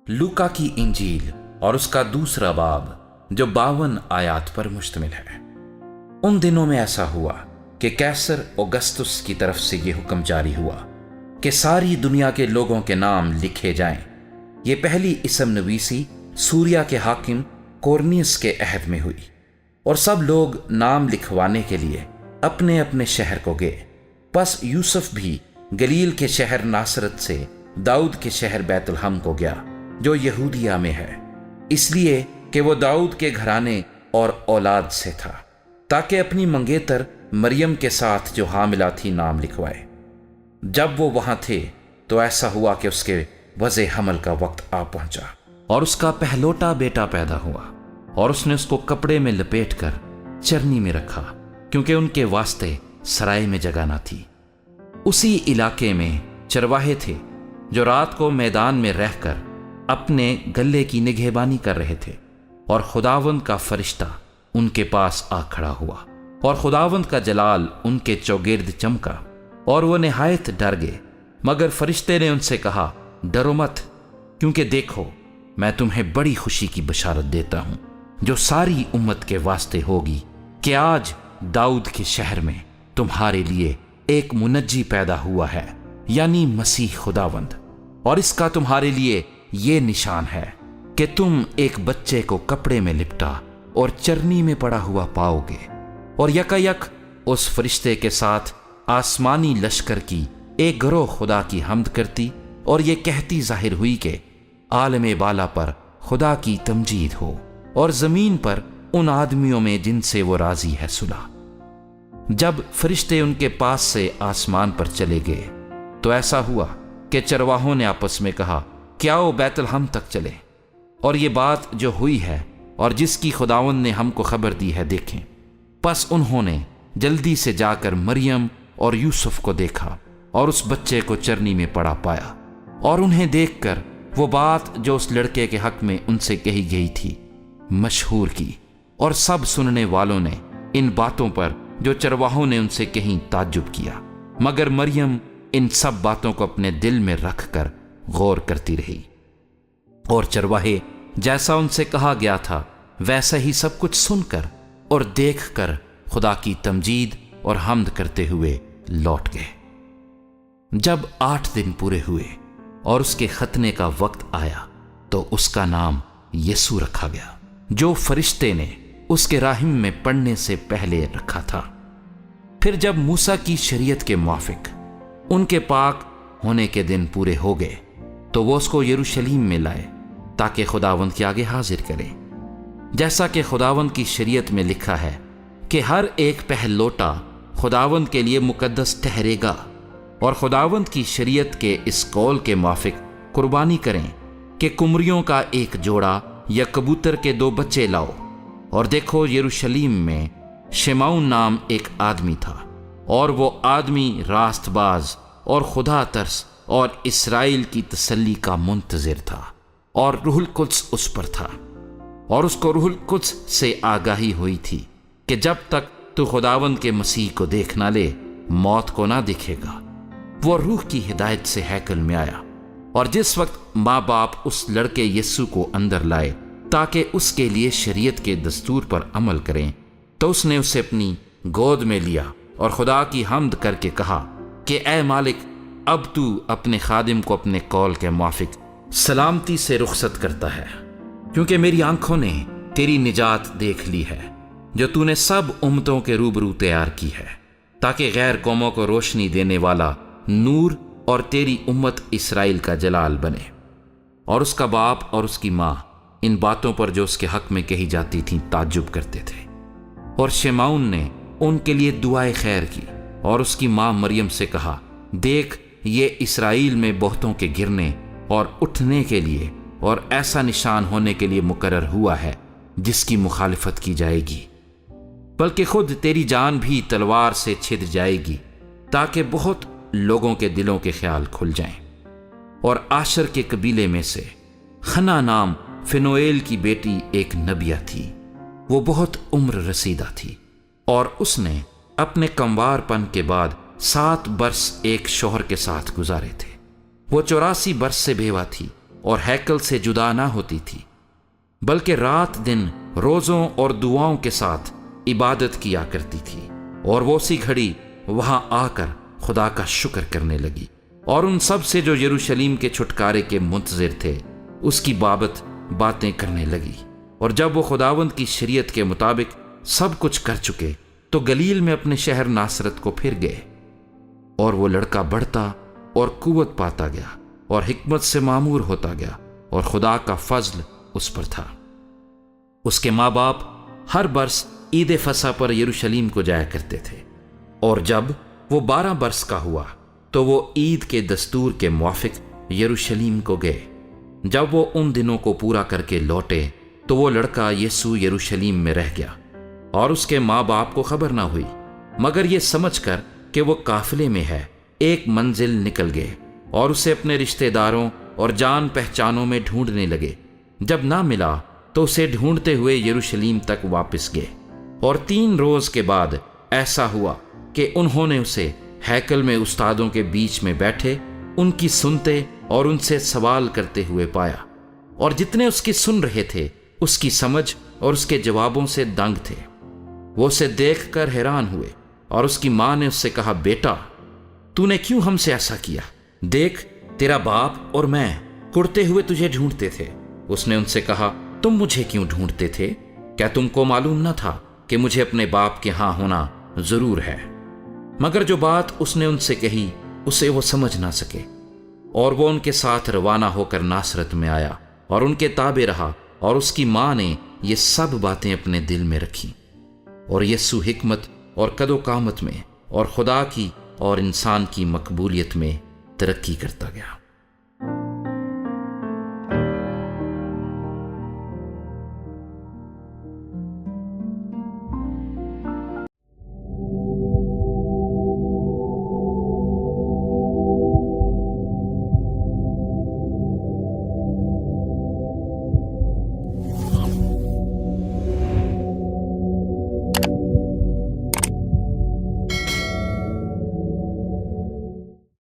लूका की इंजील और उसका दूसरा बाब जो 52 आयात पर मुश्तमिल है। उन दिनों में ऐसा हुआ कि कैसर औगस्तुस की तरफ से यह हुक्म जारी हुआ कि सारी दुनिया के लोगों के नाम लिखे जाएं। ये पहली इसम नवीसी सूरिया के हाकिम कोर्नियस के अहद में हुई और सब लोग नाम लिखवाने के लिए अपने अपने शहर को गए। बस यूसुफ भी गलील के शहर नासरत से दाऊद के शहर बैतलहम को गया जो यहूदिया में है, इसलिए कि वो दाऊद के घराने और औलाद से था, ताकि अपनी मंगेतर मरियम के साथ जो हामिला थी नाम लिखवाए। जब वो वहां थे तो ऐसा हुआ कि उसके वज़े हमल का वक्त आ पहुंचा और उसका पहलोटा बेटा पैदा हुआ और उसने उसको कपड़े में लपेटकर चरनी में रखा, क्योंकि उनके वास्ते सराय में जगह ना थी। उसी इलाके में चरवाहे थे जो रात को मैदान में रहकर अपने गल्ले की निगहबानी कर रहे थे, और खुदावंद का फरिश्ता उनके पास आ खड़ा हुआ और खुदावंद का जलाल उनके चौगिर्द चमका और वो निहायत डर गए। मगर फरिश्ते ने उनसे कहा, डरो मत, क्योंकि देखो मैं तुम्हें बड़ी खुशी की बशारत देता हूं जो सारी उम्मत के वास्ते होगी कि आज दाऊद के शहर में तुम्हारे लिए एक मुनज्जी पैदा हुआ है, यानी मसीह खुदावंद। और इसका तुम्हारे लिए ये निशान है कि तुम एक बच्चे को कपड़े में लिपटा और चरनी में पड़ा हुआ पाओगे। और यकायक उस फरिश्ते के साथ आसमानी लश्कर की एक गिरोह खुदा की हम्द करती और ये कहती जाहिर हुई कि आलम बाला पर खुदा की तमजीद हो और जमीन पर उन आदमियों में जिनसे वो राजी है सुलह। जब फरिश्ते उनके पास से आसमान पर चले गए तो ऐसा हुआ कि चरवाहों ने आपस में कहा, क्या वो बैतलहम तक चले और ये बात जो हुई है और जिसकी खुदावंद ने हमको खबर दी है देखें। बस उन्होंने जल्दी से जाकर मरियम और यूसुफ को देखा और उस बच्चे को चरनी में पड़ा पाया, और उन्हें देखकर वो बात जो उस लड़के के हक में उनसे कही गई थी मशहूर की। और सब सुनने वालों ने इन बातों पर जो चरवाहों ने उनसे कहीं ताज्जुब किया, मगर मरियम इन सब बातों को अपने दिल में रखकर गौर करती रही। और चरवाहे जैसा उनसे कहा गया था वैसा ही सब कुछ सुनकर और देखकर खुदा की तमजीद और हम्द करते हुए लौट गए। जब 8 दिन पूरे हुए और उसके खतने का वक्त आया तो उसका नाम यीशु रखा गया, जो फरिश्ते ने उसके राहिम में पढ़ने से पहले रखा था। फिर जब मूसा की शरीयत के मुआफिक उनके पाक होने के दिन पूरे हो गए तो वो उसको यरूशलेम में लाए ताकि खुदावंद के आगे हाजिर करें, जैसा कि खुदावंद की शरीयत में लिखा है कि हर एक पहलोटा खुदावंद के लिए मुकद्दस ठहरेगा। और खुदावंद की शरीयत के इस कौल के मुआफिक कुर्बानी करें कि कुमरियों का एक जोड़ा या कबूतर के 2 बच्चे लाओ। और देखो, यरूशलेम में शिमौन नाम एक आदमी था, और वो आदमी रास्तबाज और खुदा तरस और इसराइल की तसल्ली का मुंतजिर था, और रूहुल कुद्स उस पर था। और उसको रूहुल कुद्स से आगाही हुई थी कि जब तक तू खुदावंद के मसीह को देख ना ले, मौत को ना दिखेगा। वो रूह की हिदायत से हैकल में आया, और जिस वक्त माँ बाप उस लड़के यीशु को अंदर लाए ताकि उसके लिए शरीयत के दस्तूर पर अमल करें, तो उसने उसे अपनी गोद में लिया और खुदा की हम्द करके कहा कि ए मालिक, अब तू अपने खादिम को अपने कौल के मुआफिक सलामती से रुखसत करता है, क्योंकि मेरी आंखों ने तेरी निजात देख ली है जो तूने सब उम्मतों के रूबरू तैयार की है, ताकि गैर कौमों को रोशनी देने वाला नूर और तेरी उम्मत इसराइल का जलाल बने। और उसका बाप और उसकी माँ इन बातों पर जो उसके हक में कही जाती थीं ताज्जुब करते थे। और शिमौन ने उनके लिए दुआए खैर की और उसकी माँ मरियम से कहा, देख, ये इसराइल में बहुतों के गिरने और उठने के लिए और ऐसा निशान होने के लिए मुकर्रर हुआ है जिसकी मुखालिफत की जाएगी, बल्कि खुद तेरी जान भी तलवार से छिद जाएगी, ताकि बहुत लोगों के दिलों के ख्याल खुल जाएं। और आशर के कबीले में से खना नाम फिनोएल की बेटी एक नबिया थी। वो बहुत उम्र रसीदा थी और उसने अपने कमवारपन के बाद 7 बरस एक शौहर के साथ गुजारे थे। वो 84 बरस से बेवा थी اور ہیکل سے جدا نہ ہوتی تھی، بلکہ رات دن روزوں اور دعاؤں کے ساتھ عبادت کیا کرتی تھی، اور وہ اسی گھڑی وہاں آ کر خدا کا شکر کرنے لگی، اور ان سب سے جو یروشلیم کے چھٹکارے کے منتظر تھے اس کی بابت باتیں کرنے لگی۔ اور جب وہ خداوند کی شریعت کے مطابق سب کچھ کر چکے تو گلیل میں اپنے شہر ناصرت کو پھر گئے، اور وہ لڑکا بڑھتا اور قوت پاتا گیا اور حکمت سے معمور ہوتا گیا، اور خدا کا فضل اس پر تھا۔ اس کے ماں باپ ہر برس عید فصح پر یروشلیم کو جایا کرتے تھے، اور جب وہ 12 برس کا ہوا تو وہ عید کے دستور کے موافق یروشلیم کو گئے۔ جب وہ ان دنوں کو پورا کر کے لوٹے تو وہ لڑکا یسوع یروشلیم میں رہ گیا، اور اس کے ماں باپ کو خبر نہ ہوئی، مگر یہ سمجھ کر کہ وہ قافلے میں ہے ایک منزل نکل گئے، اور اسے اپنے رشتہ داروں اور جان پہچانوں میں ڈھونڈنے لگے۔ جب نہ ملا تو اسے ڈھونڈتے ہوئے یروشلیم تک واپس گئے، اور 3 روز کے بعد ایسا ہوا کہ انہوں نے اسے ہیکل میں استادوں کے بیچ میں بیٹھے ان کی سنتے اور ان سے سوال کرتے ہوئے پایا، اور جتنے اس کی سن رہے تھے اس کی سمجھ اور اس کے جوابوں سے دنگ تھے۔ وہ اسے دیکھ کر حیران ہوئے، اور اس کی ماں نے اس سے کہا، بیٹا تو نے کیوں ہم سے ایسا کیا؟ دیکھ تیرا باپ اور میں کڑتے ہوئے تجھے ڈھونڈتے تھے۔ اس نے ان سے کہا، تم مجھے کیوں ڈھونڈتے تھے؟ کیا تم کو معلوم نہ تھا کہ مجھے اپنے باپ کے ہاں ہونا ضرور ہے؟ مگر جو بات اس نے ان سے کہی اسے وہ سمجھ نہ سکے، اور وہ ان کے ساتھ روانہ ہو کر ناصرت میں آیا اور ان کے تابع رہا، اور اس کی ماں نے یہ سب باتیں اپنے دل میں رکھیں۔ اور یسوع حکمت اور قد و قامت میں اور خدا کی اور انسان کی مقبولیت میں ترقی کرتا گیا۔